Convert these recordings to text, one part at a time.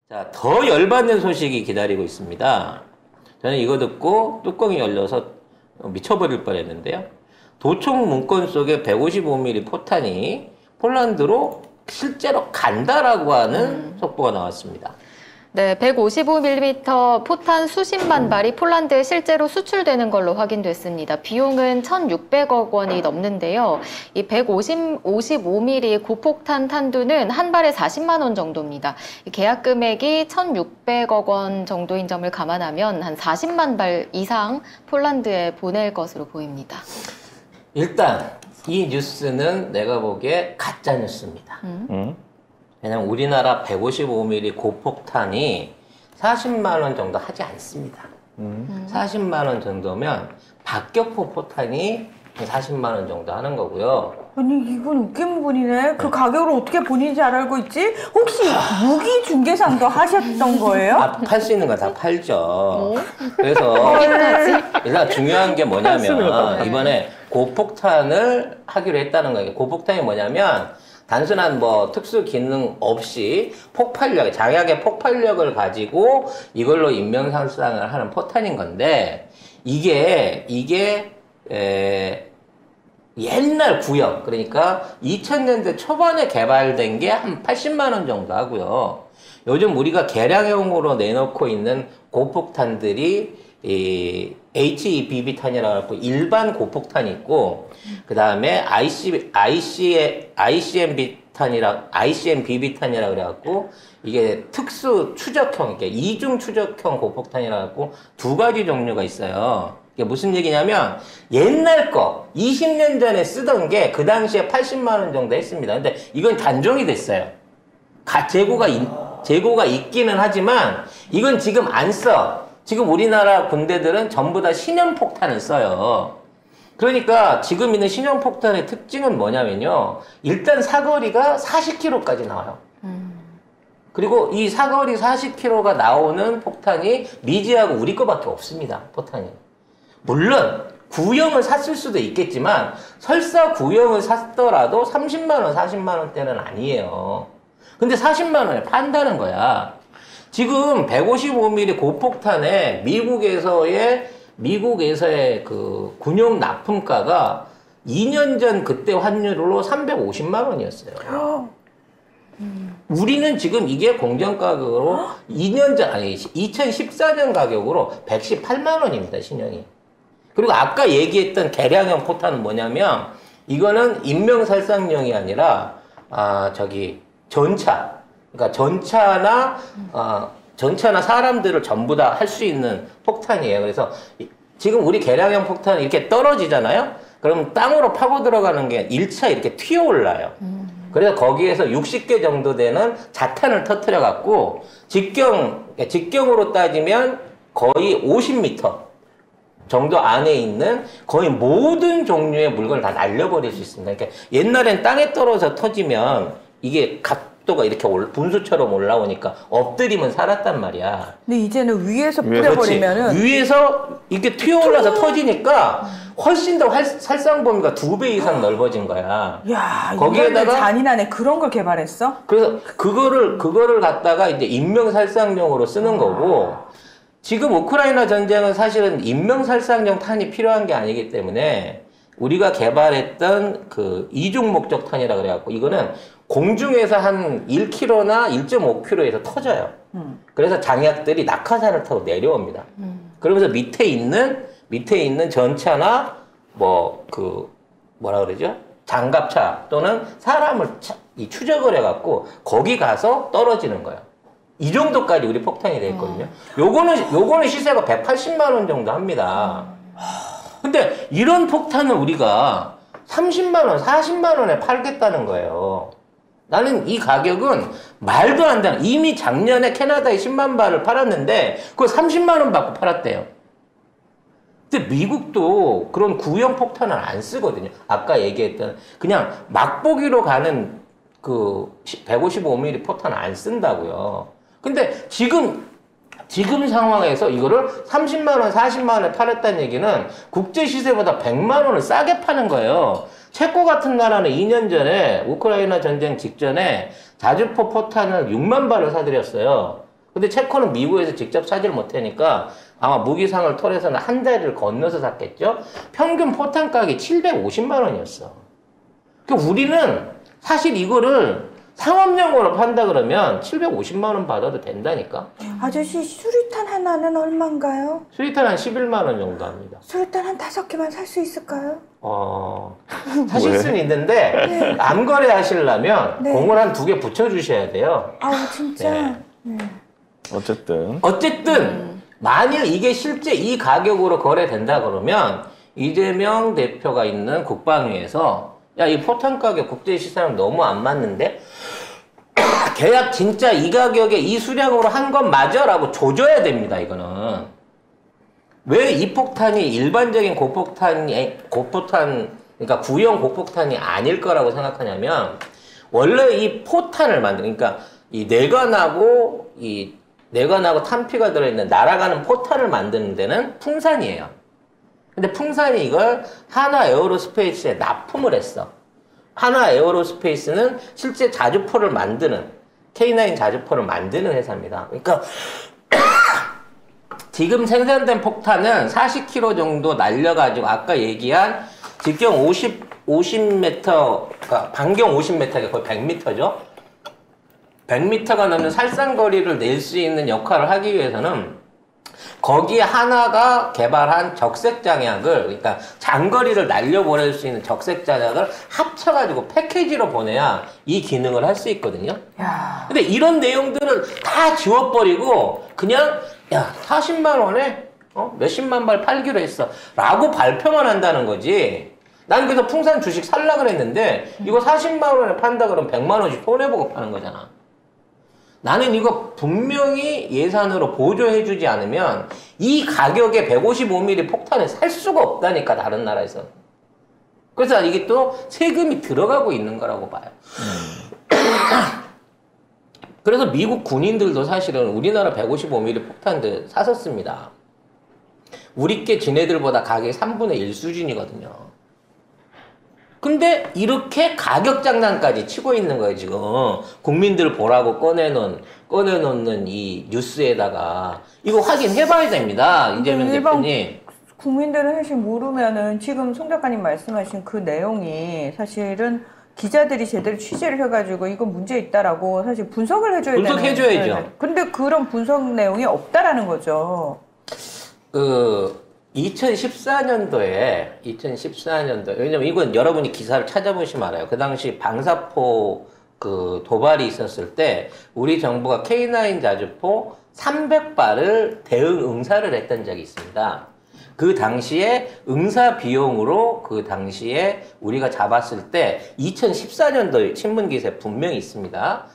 자, 더 열받는 소식이 기다리고 있습니다. 저는 이거 듣고 뚜껑이 열려서 미쳐버릴 뻔했는데요. 도청 문건 속에 155mm 포탄이 폴란드로 실제로 간다라고 하는 속보가 나왔습니다. 네, 155mm 포탄 수십만 발이 폴란드에 실제로 수출되는 걸로 확인됐습니다. 비용은 1,600억 원이 넘는데요. 이 155mm 고폭탄 탄두는 한 발에 40만 원 정도입니다. 계약 금액이 1,600억 원 정도인 점을 감안하면 한 40만 발 이상 폴란드에 보낼 것으로 보입니다. 일단 이 뉴스는 내가 보기에 가짜 뉴스입니다. 왜냐면 우리나라 155mm 고폭탄이 40만 원 정도 하지 않습니다. 40만 원 정도면 박격포 포탄이 40만 원 정도 하는 거고요. 아니 이건 웃긴 부분이네. 그 가격을 어떻게 본인인지 알고 있지? 혹시 무기 중개상도 하셨던 거예요? 팔 수 있는 거 다 팔죠. 그래서 일단 중요한 게 뭐냐면 이번에 고폭탄을 하기로 했다는 거예요. 고폭탄이 뭐냐면 단순한 뭐 특수 기능 없이 폭발력, 장약의 폭발력을 가지고 이걸로 인명살상을 하는 포탄인 건데 이게 옛날 구형, 그러니까 2000년대 초반에 개발된 게 한 80만 원 정도 하고요. 요즘 우리가 개량형으로 내놓고 있는 고폭탄들이 이 HEBB탄이라고 하고 일반 고폭탄이 있고 그 다음에 ICMB탄이라 그래갖고 이게 특수 추적형, 이게 이중 추적형 고폭탄이라 갖고 두 가지 종류가 있어요. 이게 무슨 얘기냐면 옛날 거 20년 전에 쓰던 게 그 당시에 80만 원 정도 했습니다. 근데 이건 단종이 됐어요. 재고가 있기는 하지만 이건 지금 안 써. 지금 우리나라 군대들은 전부 다 신형폭탄을 써요. 그러니까 지금 있는 신형폭탄의 특징은 뭐냐면요. 일단 사거리가 40km까지 나와요. 그리고 이 사거리 40km가 나오는 폭탄이 미지하고 우리 거밖에 없습니다. 포탄이. 물론 구형을 샀을 수도 있겠지만 설사 구형을 샀더라도 30만 원, 40만 원대는 아니에요. 근데 40만 원에 판다는 거야. 지금 155mm 고폭탄에 미국에서의 그 군용 납품가가 2년 전 그때 환율로 350만 원이었어요. 우리는 지금 이게 공정 가격으로 2년 전, 아니 2014년 가격으로 118만 원입니다, 신형이. 그리고 아까 얘기했던 개량형 포탄은 뭐냐면 이거는 인명살상용이 아니라 전차. 그러니까 전차나 사람들을 전부 다 할 수 있는 폭탄이에요. 그래서 지금 우리 개량형 폭탄은 이렇게 떨어지잖아요? 그럼 땅으로 파고 들어가는 게 1차 이렇게 튀어 올라요. 그래서 거기에서 60개 정도 되는 자탄을 터뜨려갖고 직경으로 따지면 거의 50m 정도 안에 있는 거의 모든 종류의 물건을 다 날려버릴 수 있습니다. 그러니까 옛날엔 땅에 떨어져 터지면 이게 각도가 이렇게 분수처럼 올라오니까 엎드리면 살았단 말이야. 근데 이제는 위에서 뿌려버리면은 위에서 이렇게 튀어올라서 터지니까 훨씬 더 살상 범위가 2배 이상 넓어진 거야. 야, 거기에다가 잔인하네. 그런 걸 개발했어? 그래서 그거를 갖다가 이제 인명살상용으로 쓰는 거고, 지금 우크라이나 전쟁은 사실은 인명살상용 탄이 필요한 게 아니기 때문에 우리가 개발했던 그 이중 목적탄이라 그래갖고 이거는 공중에서 한 1km나 1.5km에서 터져요. 그래서 장약들이 낙하산을 타고 내려옵니다. 그러면서 밑에 있는 전차나 뭐라 그러죠? 장갑차 또는 사람을 추적을 해갖고 거기 가서 떨어지는 거예요. 이 정도까지 우리 폭탄이 돼 있거든요. 요거는 시세가 180만 원 정도 합니다. 근데 이런 폭탄을 우리가 30만 원, 40만 원에 팔겠다는 거예요. 나는 이 가격은 말도 안 되는, 이미 작년에 캐나다에 10만 발을 팔았는데 그거 30만 원 받고 팔았대요. 근데 미국도 그런 구형 폭탄을 안 쓰거든요. 아까 얘기했던 그냥 맛보기로 가는 그 155mm 포탄을 안 쓴다고요. 근데 지금 상황에서 이거를 30만 원, 40만 원에 팔았다는 얘기는 국제 시세보다 100만 원을 싸게 파는 거예요. 체코 같은 나라는 2년 전에 우크라이나 전쟁 직전에 자주포 포탄을 6만 발을 사들였어요. 근데 체코는 미국에서 직접 사지를 못하니까 아마 무기상을 통해서는 한 자리를 건너서 샀겠죠? 평균 포탄 가격이 750만 원이었어. 그러니까 우리는 사실 이거를 상업용으로 판다 그러면 750만 원 받아도 된다니까? 아저씨, 수류탄 하나는 얼마인가요? 수리탄 한 11만 원 정도 합니다. 수류탄 한 5개만 살 수 있을까요? 사실 왜? 수는 있는데, 암거래 하시려면 네. 공을 한 2개 붙여주셔야 돼요. 아우, 진짜. 네. 어쨌든 만일 이게 실제 이 가격으로 거래된다 그러면 이재명 대표가 있는 국방위에서 야, 이 포탄 가격 국제시장 너무 안 맞는데? 계약 진짜 이 가격에 이 수량으로 한 건 맞아? 라고 조져야 됩니다, 이거는. 왜 이 폭탄이 일반적인 고폭탄, 그러니까 구형 고폭탄이 아닐 거라고 생각하냐면, 원래 이 포탄을 그러니까 이 뇌관하고 탄피가 들어있는 날아가는 포탄을 만드는 데는 풍산이에요. 근데 풍산이 이걸 하나 에어로스페이스에 납품을 했어. 하나 에어로스페이스는 실제 자주포를 만드는, K9 자주포를 만드는 회사입니다. 그러니까 지금 생산된 폭탄은 40km 정도 날려가지고 아까 얘기한 직경 50m, 그러니까 반경 50m가 거의 100m죠. 100m가 넘는 살상거리를 낼 수 있는 역할을 하기 위해서는 거기에 하나가 개발한 적색장약을, 그러니까 장거리를 날려보낼 수 있는 적색장약을 합쳐가지고 패키지로 보내야 이 기능을 할 수 있거든요. 야. 근데 이런 내용들을 다 지워버리고 그냥 야 40만 원에 몇십만 발 팔기로 했어 라고 발표만 한다는 거지. 난 그래서 풍산 주식 살라 그랬는데 이거 40만 원에 판다 그러면 100만 원씩 손해보고 파는 거잖아. 나는 이거 분명히 예산으로 보조해주지 않으면 이 가격에 155mm 폭탄을 살 수가 없다니까, 다른 나라에서. 그래서 이게 또 세금이 들어가고 있는 거라고 봐요. 그래서 미국 군인들도 사실은 우리나라 155mm 폭탄들 샀었습니다. 우리 게 지네들보다 가격이 3분의 1 수준이거든요. 근데 이렇게 가격 장난까지 치고 있는 거예요, 지금. 국민들 보라고 꺼내놓는 이 뉴스에다가. 이거 확인해봐야 됩니다, 이재명 대표님. 국민들은 사실 모르면은 지금 송 작가님 말씀하신 그 내용이 사실은 기자들이 제대로 취재를 해가지고 이거 문제 있다라고 사실 분석을 해줘야 되는. 분석해줘야죠. 근데 그런 분석 내용이 없다라는 거죠. 2014년도에, 왜냐면 이건 여러분이 기사를 찾아보시면 알아요. 그 당시 방사포 도발이 있었을 때, 우리 정부가 K9 자주포 300발을 대응 응사를 했던 적이 있습니다. 그 당시에 응사 비용으로 그 당시에 우리가 잡았을 때 2014년도에 신문기사에 분명히 있습니다.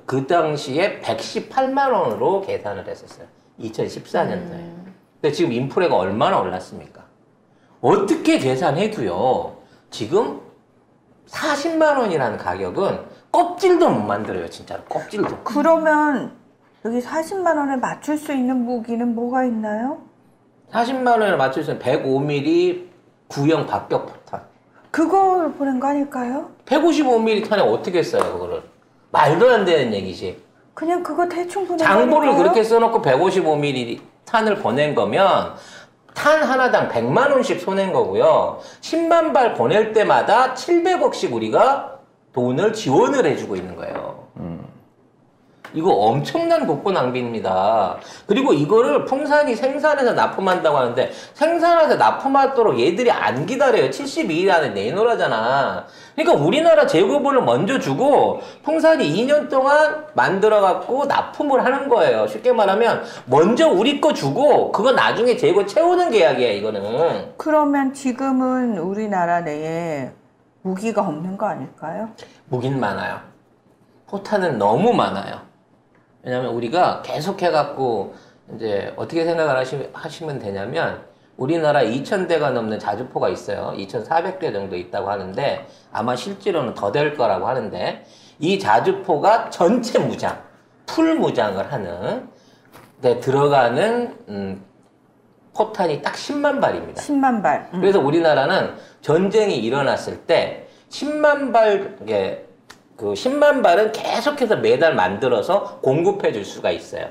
그 당시에 118만 원으로 계산을 했었어요. 2014년도에. 근데 지금 인플레가 얼마나 올랐습니까? 어떻게 계산해도요, 지금 40만 원이라는 가격은 껍질도 못 만들어요, 진짜로. 껍질도. 그러면 여기 40만 원에 맞출 수 있는 무기는 뭐가 있나요? 40만 원에 맞출 수 있는 105mm 구형 박격 포탄. 그걸 보낸 거 아닐까요? 155mm 탄에 어떻게 써요, 그거를? 말도 안 되는 얘기지. 그냥 그거 대충 보낸 장보를 거니까요? 그렇게 써놓고 155mm 탄을 보낸 거면 탄 하나당 100만 원씩 손해인 거고요. 10만 발 보낼 때마다 700억씩 우리가 돈을 지원을 해주고 있는 거예요. 이거 엄청난 국고 낭비입니다. 그리고 이거를 풍산이 생산해서 납품한다고 하는데, 생산해서 납품하도록 얘들이 안 기다려요. 72일 안에 내놓으라잖아. 그러니까 우리나라 재고분을 먼저 주고 풍산이 2년 동안 만들어갖고 납품을 하는 거예요. 쉽게 말하면 먼저 우리 거 주고 그거 나중에 재고 채우는 계약이야, 이거는. 그러면 지금은 우리나라 내에 무기가 없는 거 아닐까요? 무긴 많아요. 포탄은 너무 많아요. 왜냐면 우리가 계속 해갖고 이제 어떻게 생각을 하시면 되냐면, 우리나라 2,000대가 넘는 자주포가 있어요. 2,400대 정도 있다고 하는데 아마 실제로는 더 될 거라고 하는데, 이 자주포가 전체 무장, 풀 무장을 하는 데 들어가는 포탄이 딱 10만 발입니다. 10만 발. 그래서 우리나라는 전쟁이 일어났을 때 10만 발 그 10만 발은 계속해서 매달 만들어서 공급해 줄 수가 있어요.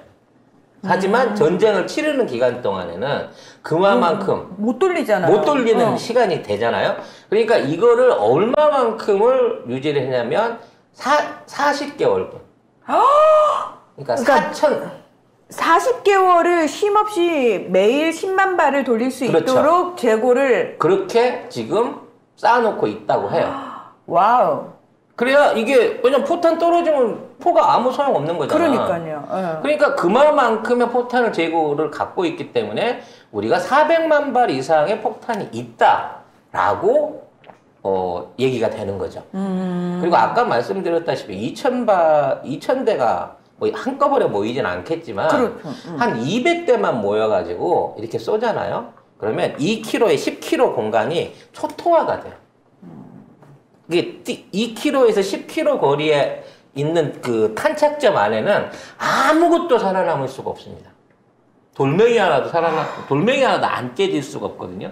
하지만 전쟁을 치르는 기간 동안에는 그만큼 못 돌리잖아요. 못 돌리는 시간이 되잖아요. 그러니까 이거를 얼마만큼을 유지를 했냐면 40개월분. 그러니까 40개월을 쉼없이 매일 10만 발을 돌릴 수 그렇죠. 있도록 재고를 그렇게 지금 쌓아놓고 있다고 해요. 와우. 그래야 이게 왜냐면 포탄 떨어지면 포가 아무 소용 없는 거잖아. 그러니까요. 예. 그러니까 그만큼의 포탄을 재고를 갖고 있기 때문에 우리가 400만 발 이상의 폭탄이 있다라고 얘기가 되는 거죠. 그리고 아까 말씀드렸다시피 2,000대가 뭐 한꺼번에 모이진 않겠지만 그렇죠. 한 200대만 모여가지고 이렇게 쏘잖아요. 그러면 2km에 10km 공간이 초토화가 돼요. 이게 2km에서 10km 거리에 있는 그 탄착점 안에는 아무것도 살아남을 수가 없습니다. 돌멩이 하나도 안 깨질 수가 없거든요.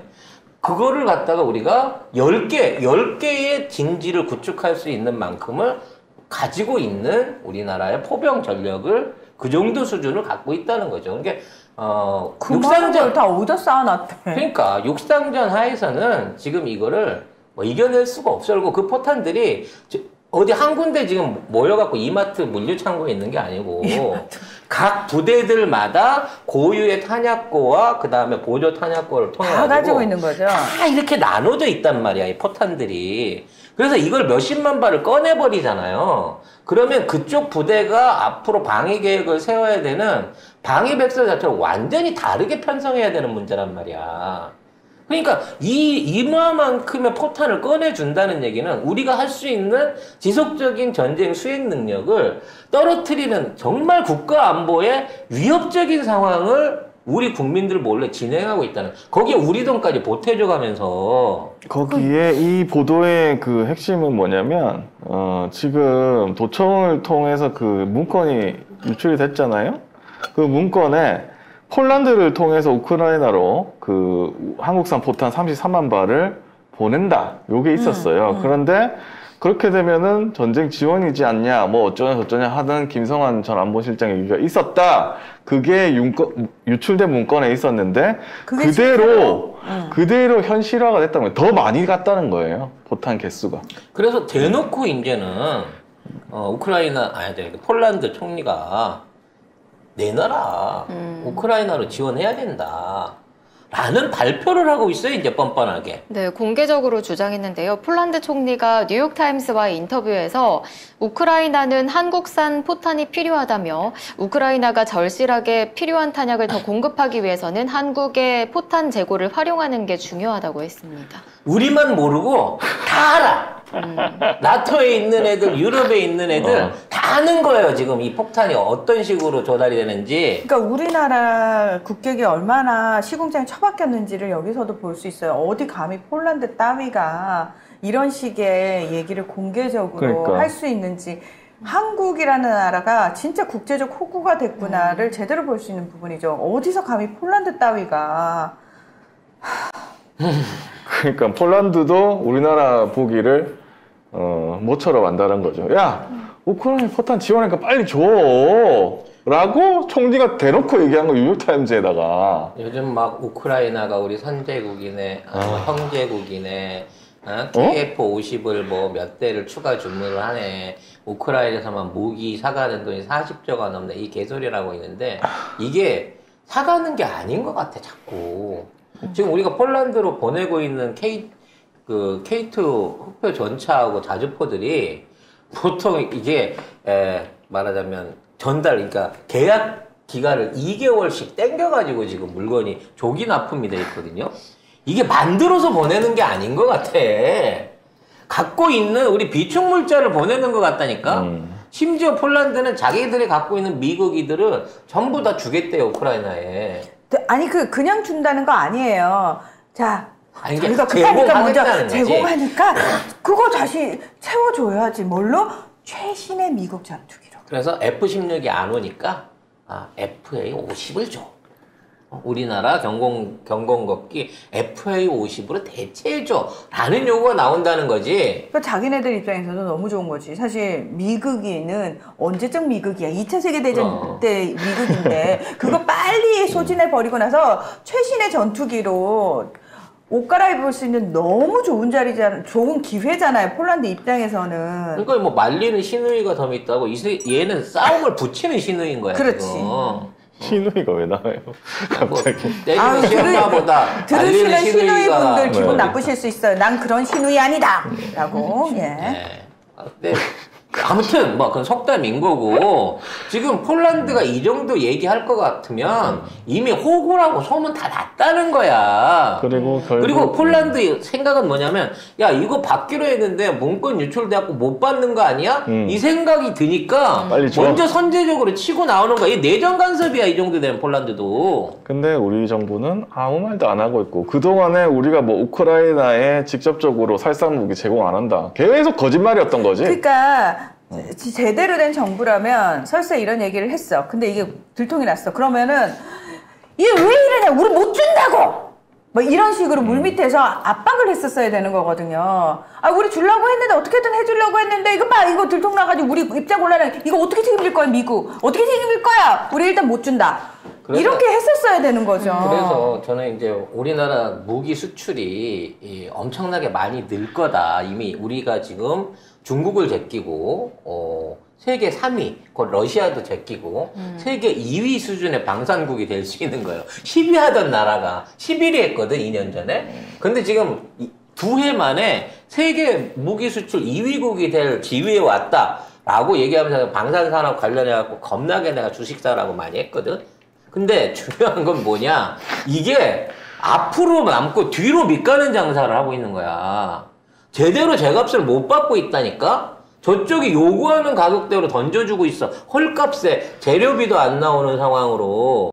그거를 갖다가 우리가 10개의 진지를 구축할 수 있는 만큼을 가지고 있는 우리나라의 포병 전력을 그 정도 수준을 갖고 있다는 거죠. 그러니까 육상전 다 어디다 쌓아놨대. 그러니까 육상전 하에서는 지금 이거를 뭐 이겨낼 수가 없어요. 그리고 그 포탄들이 어디 한 군데 지금 모여갖고 이마트 물류창고에 있는 게 아니고 각 부대들마다 고유의 탄약고와 그 다음에 보조 탄약고를 통해 다 가지고 있는 거죠. 다 이렇게 나눠져 있단 말이야, 이 포탄들이. 그래서 이걸 몇십만 발을 꺼내버리잖아요. 그러면 그쪽 부대가 앞으로 방위 계획을 세워야 되는 방위 백서 자체를 완전히 다르게 편성해야 되는 문제란 말이야. 그러니까 이만큼의 포탄을 꺼내준다는 얘기는 우리가 할 수 있는 지속적인 전쟁 수행 능력을 떨어뜨리는 정말 국가 안보에 위협적인 상황을 우리 국민들 몰래 진행하고 있다는, 거기에 우리 돈까지 보태줘가면서. 거기에 이 보도의 그 핵심은 뭐냐면 지금 도청을 통해서 그 문건이 유출이 됐잖아요. 그 문건에 폴란드를 통해서 우크라이나로 그 한국산 포탄 33만 발을 보낸다, 요게 있었어요. 그런데 그렇게 되면은 전쟁 지원이지 않냐, 뭐 어쩌냐 저쩌냐 하던 김성환 전 안보실장의 얘기가 있었다. 그게 유출된 문건에 있었는데 그대로 현실화가 됐다는 거예요. 더 많이 갔다는 거예요, 포탄 개수가. 그래서 대놓고 이제는 폴란드 총리가 내놔라, 우크라이나로 지원해야 된다 라는 발표를 하고 있어요, 이제 뻔뻔하게. 네, 공개적으로 주장했는데요. 폴란드 총리가 뉴욕타임스와의 인터뷰에서 우크라이나는 한국산 포탄이 필요하다며 우크라이나가 절실하게 필요한 탄약을 더 공급하기 위해서는 한국의 포탄 재고를 활용하는 게 중요하다고 했습니다. 우리만 모르고 다 알아. 나토에 있는 애들, 유럽에 있는 애들 다 아는 거예요, 지금 이 폭탄이 어떤 식으로 조달이 되는지. 그러니까 우리나라 국격이 얼마나 시궁창에 처박혔는지를 여기서도 볼 수 있어요. 어디 감히 폴란드 따위가 이런 식의 얘기를 공개적으로 할 수 있는지. 한국이라는 나라가 진짜 국제적 호구가 됐구나를 제대로 볼 수 있는 부분이죠. 어디서 감히 폴란드 따위가. 그러니까 폴란드도 우리나라 보기를 모처럼 안다는 거죠. 야, 우크라이나 포탄 지원하니까 빨리 줘 라고 총리가 대놓고 얘기한 거, 뉴욕타임즈에다가. 요즘 막 우크라이나가 우리 선제국이네, 형제국이네, KF-50을 뭐 몇 대를 추가 주문을 하네, 우크라이나에서만 무기 사가는 돈이 40조가 넘네, 이 개소리라고 있는데 이게 사가는 게 아닌 것 같아, 자꾸. 지금 우리가 폴란드로 보내고 있는 K2 흑표 전차하고 자주포들이 보통 이게 말하자면 그러니까 계약 기간을 2개월씩 땡겨가지고 지금 물건이 조기 납품이 돼 있거든요. 이게 만들어서 보내는 게 아닌 것 같아. 갖고 있는 우리 비축 물자를 보내는 것 같다니까. 심지어 폴란드는 자기들이 갖고 있는 미국이들을 전부 다 주겠대요, 우크라이나에. 아니 그냥 준다는 거 아니에요. 자, 아니, 저희가 급하니까 먼저 제공하겠다는 거지. 제공하니까 그거 다시 채워줘야지. 뭘로? 최신의 미국 전투기로. 그래서 F-16이 안 오니까 FA-50을 줘. 우리나라 경공걷기 FA50으로 대체해줘라는 요구가 나온다는 거지. 그러니까 자기네들 입장에서도 너무 좋은 거지. 사실 미국인은 언제적 미국이야? 2차 세계대전 때 미국인데 그거 빨리 소진해 버리고 나서 최신의 전투기로 옷 갈아입을 수 있는 너무 좋은 자리잖아, 좋은 기회잖아요. 폴란드 입장에서는. 그러니까 뭐 말리는 시누이가 더 있다고 얘는 싸움을 붙이는 시누이인 거야. 그렇지. 지금. 시누이가 왜 나와요? 갑자기. 때리는 시누이보다 들으시는 시누이 시누이가 분들 기분 네. 나쁘실 수 있어요. 난 그런 시누이 아니다. 라고. 예. 네. 근데 아무튼 뭐 그건 속담인 거고 지금 폴란드가 이 정도 얘기할 것 같으면 이미 호구라고 소문 다 났다는 거야. 그리고 폴란드 생각은 뭐냐면 야 이거 받기로 했는데 문건 유출돼갖고 못 받는 거 아니야? 이 생각이 드니까 빨리 줘. 먼저 선제적으로 치고 나오는 거야. 이 내정 간섭이야 이 정도 되면 폴란드도. 근데 우리 정부는 아무 말도 안 하고 있고 그동안에 우리가 뭐 우크라이나에 직접적으로 살상 무기 제공 안 한다. 계속 거짓말이었던 거지. 그러니까 제대로 된 정부라면 설사 이런 얘기를 했어. 근데 이게 들통이 났어. 그러면은 얘 왜 이러냐? 우리 못 준다고! 뭐 이런 식으로 물밑에서 압박을 했었어야 되는 거거든요. 아, 우리 주려고 했는데 어떻게든 해주려고 했는데 이거 봐, 이거 들통 나가지고 우리 입장 곤란해. 이거 어떻게 책임질 거야, 미국? 어떻게 책임질 거야? 우리 일단 못 준다. 이렇게 했었어야 되는 거죠. 그래서 저는 이제 우리나라 무기 수출이 엄청나게 많이 늘 거다. 이미 우리가 지금 중국을 제끼고 세계 3위, 곧 러시아도 제끼고 세계 2위 수준의 방산국이 될 수 있는 거예요. 10위 하던 나라가 11위 했거든, 2년 전에. 근데 지금 2해 만에 세계 무기 수출 2위국이 될 지위에 왔다라고 얘기하면서 방산산업 관련해갖고 겁나게 내가 주식사라고 많이 했거든. 근데 중요한 건 뭐냐? 이게 앞으로 남고 뒤로 밑가는 장사를 하고 있는 거야. 제대로 제값을 못 받고 있다니까? 저쪽이 요구하는 가격대로 던져주고 있어. 헐값에 재료비도 안 나오는 상황으로.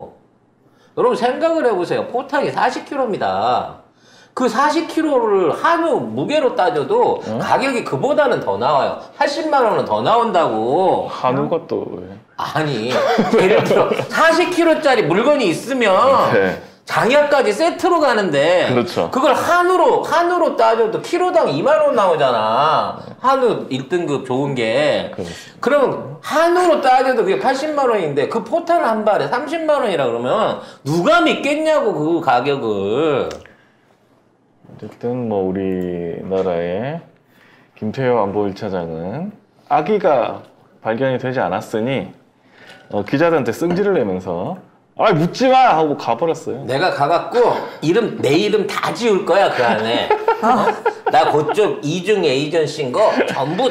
여러분 생각을 해보세요. 포탄이 40kg입니다. 그 40kg를 한우 무게로 따져도 가격이 그보다는 더 나와요. 80만 원은 더 나온다고. 한우가 또 왜? 아니, 예를 들어 40kg짜리 물건이 있으면 네. 장약까지 세트로 가는데 그렇죠. 그걸 한우로 따져도 키로당 2만 원 나오잖아. 한우 1등급 좋은 게. 그럼 한우로 따져도 그게 80만 원인데 그 포탄 한 발에 30만 원이라 그러면 누가 믿겠냐고 그 가격을. 어쨌든 뭐 우리나라의 김태효 안보 1차장은 아기가 발견이 되지 않았으니 기자들한테 승질을 내면서 아 묻지 마 하고 가버렸어요. 내가 가갖고 내 이름 다 지울 거야 그 안에. 나 그쪽 이중 에이전시인 거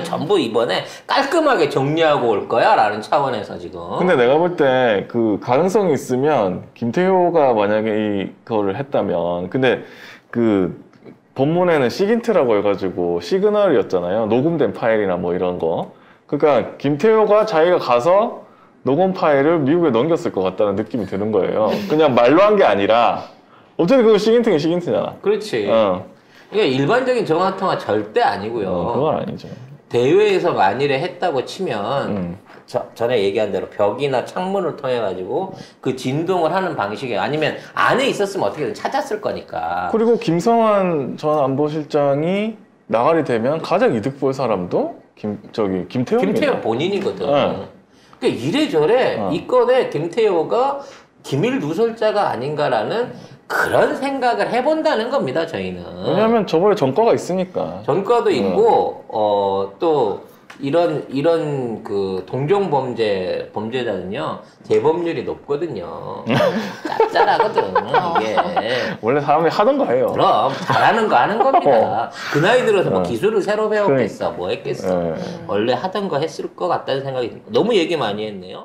전부 이번에 깔끔하게 정리하고 올 거야 라는 차원에서 지금. 근데 내가 볼 때 그 가능성이 있으면 김태효가 만약에 이거를 했다면 근데 그 본문에는 시긴트라고 해가지고 시그널이었잖아요. 녹음된 파일이나 뭐 이런 거. 그러니까 김태효가 자기가 가서 녹음 파일을 미국에 넘겼을 것 같다는 느낌이 드는 거예요. 그냥 말로 한 게 아니라 어쨌든 그거 시긴트는 시긴트잖아. 그렇지. 그러니까 일반적인 전화통화 절대 아니고요. 그건 아니죠. 대회에서 만일에 했다고 치면 전에 얘기한 대로 벽이나 창문을 통해 가지고 그 진동을 하는 방식이 아니면 안에 있었으면 어떻게든 찾았을 거니까. 그리고 김성환 전 안보실장이 나가리 되면 가장 이득 볼 사람도 김태효입니다. 김태효 본인이거든. 그러니까 이래저래 이 건에 김태효가 기밀 누설자가 아닌가라는 그런 생각을 해본다는 겁니다, 저희는. 왜냐하면 저번에 전과가 있으니까. 전과도 있고, 또, 이런 그 동종 범죄자는요, 재범률이 높거든요. 짭짤하거든, 이게. 원래 사람들이 하던 거 해요. 그럼, 잘하는 거 하는 겁니다. 그 나이 들어서 뭐 기술을 새로 배웠겠어, 뭐 했겠어. 원래 하던 거 했을 것 같다는 생각이 듭니다. 너무 얘기 많이 했네요.